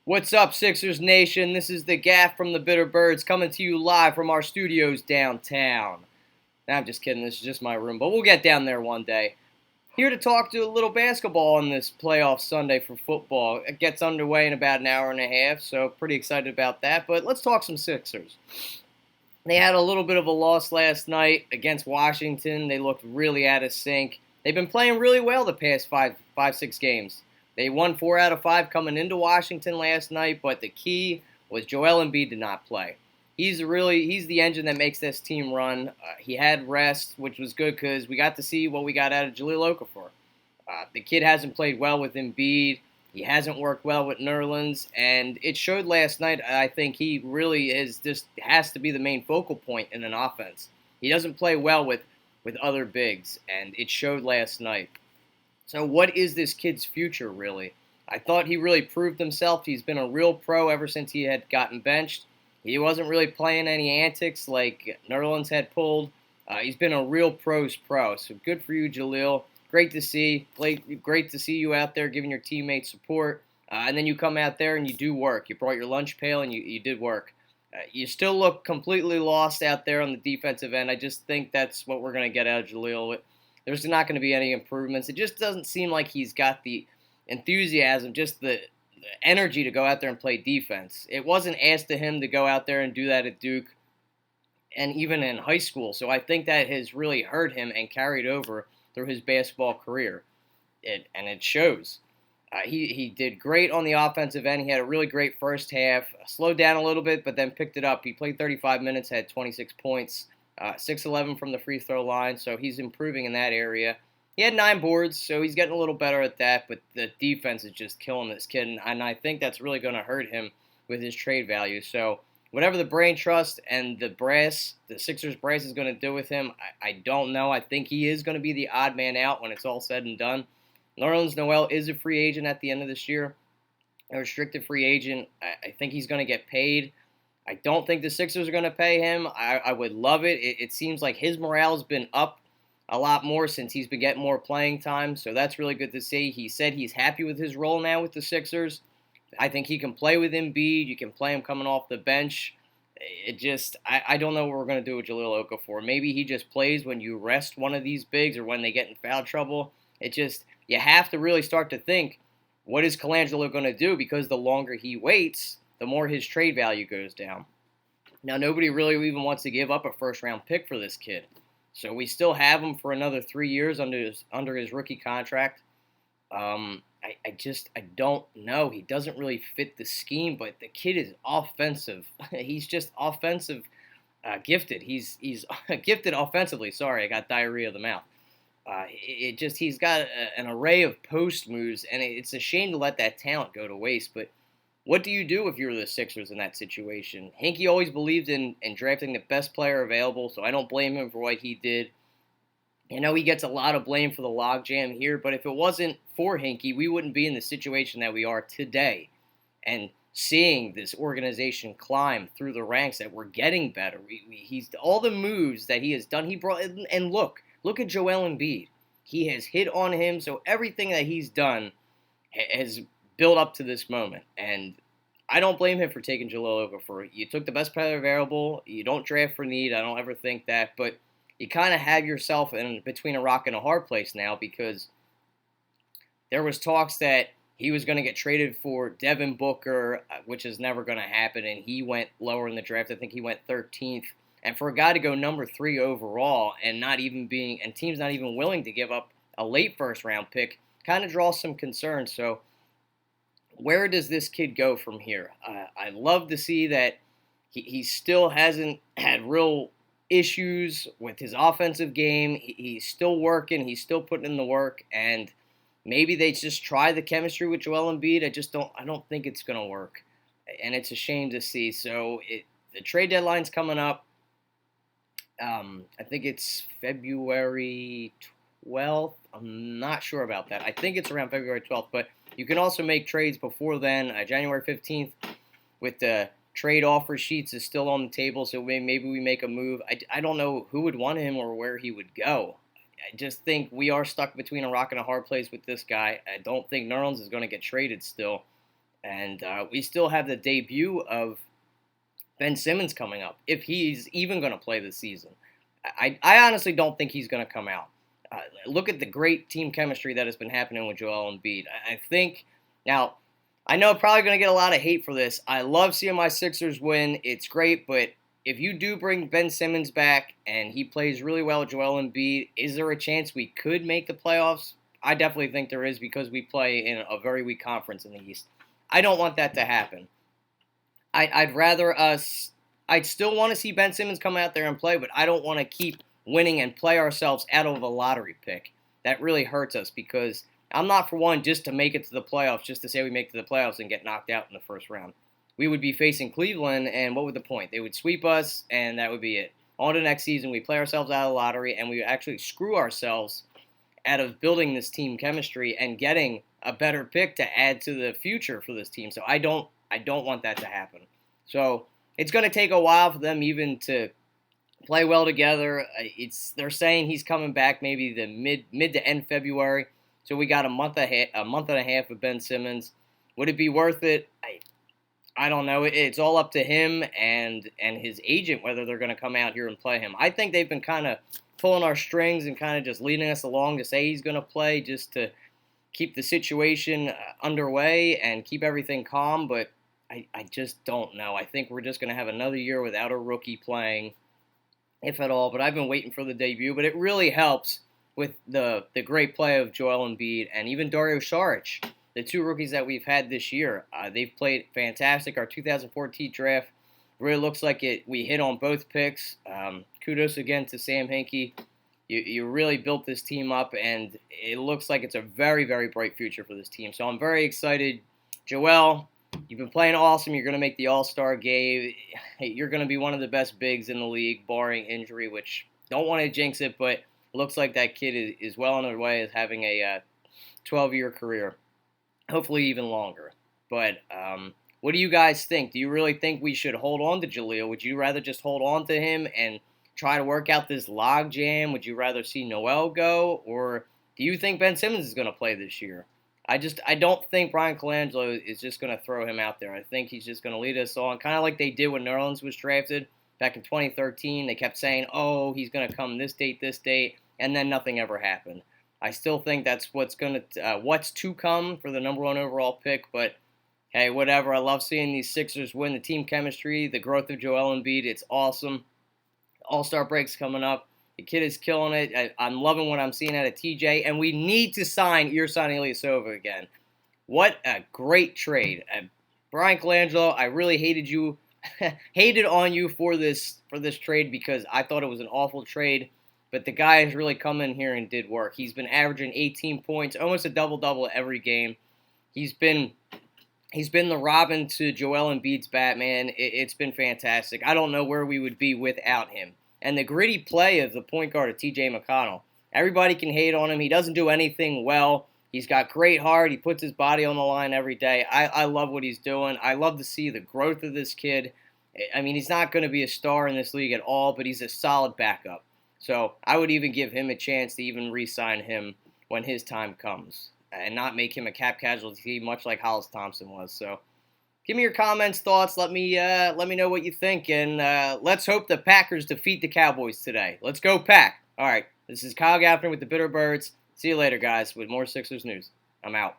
What's up, Sixers Nation? This is the Gaff from the Bitter Birds coming to you live from our studios downtown. Nah, I'm just kidding. This is just my room, but we'll get down there one day. Here to talk to a little basketball on this playoff Sunday for football. It gets underway in about an hour and a half, so pretty excited about that. But let's talk some Sixers. They had a little bit of a loss last night against Washington. They looked really out of sync. They've been playing really well the past six games. They won 4 out of 5 coming into Washington last night, but the key was Joel Embiid did not play. He's the engine that makes this team run. He had rest, which was good because we got to see what we got out of Jahlil Okafor. The kid hasn't played well with Embiid. He hasn't worked well with Nerlens, and it showed last night. I think he really has to be the main focal point in an offense. He doesn't play well with other bigs, and it showed last night. So what is this kid's future, really? I thought he really proved himself. He's been a real pro ever since he had gotten benched. He wasn't really playing any antics like Nerlens had pulled. He's been a real pro's pro. So good for you, Jahlil. Great to see. Great to see you out there giving your teammates support. And then you come out there and you do work. You brought your lunch pail and you did work. You still look completely lost out there on the defensive end. I just think that's what we're going to get out of Jahlil. There's not going to be any improvements. It just doesn't seem like he's got the enthusiasm, just the energy to go out there and play defense. It wasn't asked of him to go out there and do that at Duke and even in high school. So I think that has really hurt him and carried over through his basketball career. And it shows. He did great on the offensive end. He had a really great first half. Slowed down a little bit, but then picked it up. He played 35 minutes, had 26 points, 6-11 from the free throw line, so he's improving in that area. He had 9 boards, so he's getting a little better at that, but the defense is just killing this kid, and I think that's really going to hurt him with his trade value. So whatever the brain trust and the Sixers brass is going to do with him, I don't know. I think he is going to be the odd man out when it's all said and done. Nerlens Noel is a free agent at the end of this year, a restricted free agent. I think he's going to get paid. I don't think the Sixers are going to pay him. I would love it. It seems like his morale has been up a lot more since he's been getting more playing time, so that's really good to see. He said he's happy with his role now with the Sixers. I think he can play with Embiid. You can play him coming off the bench. I don't know what we're going to do with Jahlil Okafor. Maybe he just plays when you rest one of these bigs or when they get in foul trouble. You have to really start to think, what is Colangelo going to do? Because the longer he waits, the more his trade value goes down. Now, nobody really even wants to give up a first-round pick for this kid. So we still have him for another 3 years under his rookie contract. I don't know. He doesn't really fit the scheme, but the kid is offensive. He's just offensive gifted. He's gifted offensively. Sorry, I got diarrhea of the mouth. He's got an array of post moves, and it's a shame to let that talent go to waste. But what do you do if you're the Sixers in that situation? Hinkie always believed in drafting the best player available, so I don't blame him for what he did. I know he gets a lot of blame for the logjam here, but if it wasn't for Hinkie, we wouldn't be in the situation that we are today. And seeing this organization climb through the ranks, that we're getting better. He's all the moves that he has done. He brought, and look at Joel Embiid. He has hit on him, so everything that he's done has built up to this moment. And I don't blame him for taking Jahlil Okafor. You took the best player available. You don't draft for need. I don't ever think that, but you kind of have yourself in between a rock and a hard place now, because there was talks that he was going to get traded for Devin Booker, which is never going to happen, and he went lower in the draft. I think he went 13th. And for a guy to go number 3 overall and teams not even willing to give up a late first-round pick kind of draws some concern. So where does this kid go from here? I love to see that he still hasn't had real issues with his offensive game. He's still working. He's still putting in the work. And maybe they just try the chemistry with Joel Embiid. I don't think it's going to work. And it's a shame to see. So the trade deadline's coming up. I think it's February 12th. I'm not sure about that. I think it's around February 12th, but you can also make trades before then. January 15th with the trade offer sheets is still on the table, so maybe we make a move. I don't know who would want him or where he would go. I just think we are stuck between a rock and a hard place with this guy. I don't think Nerlens is going to get traded still. And we still have the debut of Ben Simmons coming up, if he's even going to play this season. I honestly don't think he's going to come out. Look at the great team chemistry that has been happening with Joel Embiid. I think now, I know I'm probably going to get a lot of hate for this. I love seeing my Sixers win. It's great, but if you do bring Ben Simmons back and he plays really well with Joel Embiid, is there a chance we could make the playoffs? I definitely think there is because we play in a very weak conference in the East. I don't want that to happen. I'd rather us. I'd still want to see Ben Simmons come out there and play, but I don't want to keep winning and play ourselves out of a lottery pick. That really hurts us because I'm not for one just to make it to the playoffs, just to say we make it to the playoffs and get knocked out in the first round. We would be facing Cleveland, and what would the point? They would sweep us, and that would be it. On to next season, we play ourselves out of the lottery, and we actually screw ourselves out of building this team chemistry and getting a better pick to add to the future for this team. So I don't want that to happen. So it's going to take a while for them even to play well together. They're saying he's coming back maybe the mid to end February. So we got a month and a half of Ben Simmons. Would it be worth it? I don't know. It's all up to him and his agent whether they're going to come out here and play him. I think they've been kind of pulling our strings and kind of just leading us along to say he's going to play just to keep the situation underway and keep everything calm. But I just don't know. I think we're just going to have another year without a rookie playing, if at all. But I've been waiting for the debut. But it really helps with the great play of Joel Embiid and even Dario Saric, the two rookies that we've had this year. They've played fantastic. Our 2014 draft really looks like we hit on both picks. Kudos again to Sam Hinkie. You really built this team up, and it looks like it's a very, very bright future for this team. So I'm very excited. Joel, you've been playing awesome. You're going to make the All-Star game. You're going to be one of the best bigs in the league, barring injury, which don't want to jinx it, but it looks like that kid is well on his way as having a 12-year career, hopefully even longer. But what do you guys think? Do you really think we should hold on to Jahlil? Would you rather just hold on to him and try to work out this log jam? Would you rather see Noel go, or do you think Ben Simmons is going to play this year? I don't think Brian Colangelo is just going to throw him out there. I think he's just going to lead us on, kind of like they did when Nerlens was drafted back in 2013. They kept saying, "Oh, he's going to come this date," and then nothing ever happened. I still think that's what's to come for the number one overall pick. But hey, whatever. I love seeing these Sixers win. The team chemistry, the growth of Joel Embiid, it's awesome. All-Star break's coming up. The kid is killing it. I'm loving what I'm seeing out of TJ. And we need to sign Ersan Ilyasova again. What a great trade. Brian Colangelo, I really hated on you for this trade because I thought it was an awful trade. But the guy has really come in here and did work. He's been averaging 18 points, almost a double-double every game. He's been the Robin to Joel Embiid's Batman. It's been fantastic. I don't know where we would be without him. And the gritty play of the point guard of T.J. McConnell. Everybody can hate on him. He doesn't do anything well. He's got great heart. He puts his body on the line every day. I love what he's doing. I love to see the growth of this kid. I mean, he's not going to be a star in this league at all, but he's a solid backup. So I would even give him a chance to even re-sign him when his time comes and not make him a cap casualty, much like Hollis Thompson was. So give me your comments, thoughts. Let me know what you think, and let's hope the Packers defeat the Cowboys today. Let's go, Pack! All right, this is Kyle Gaffner with the Bitter Birds. See you later, guys, with more Sixers news. I'm out.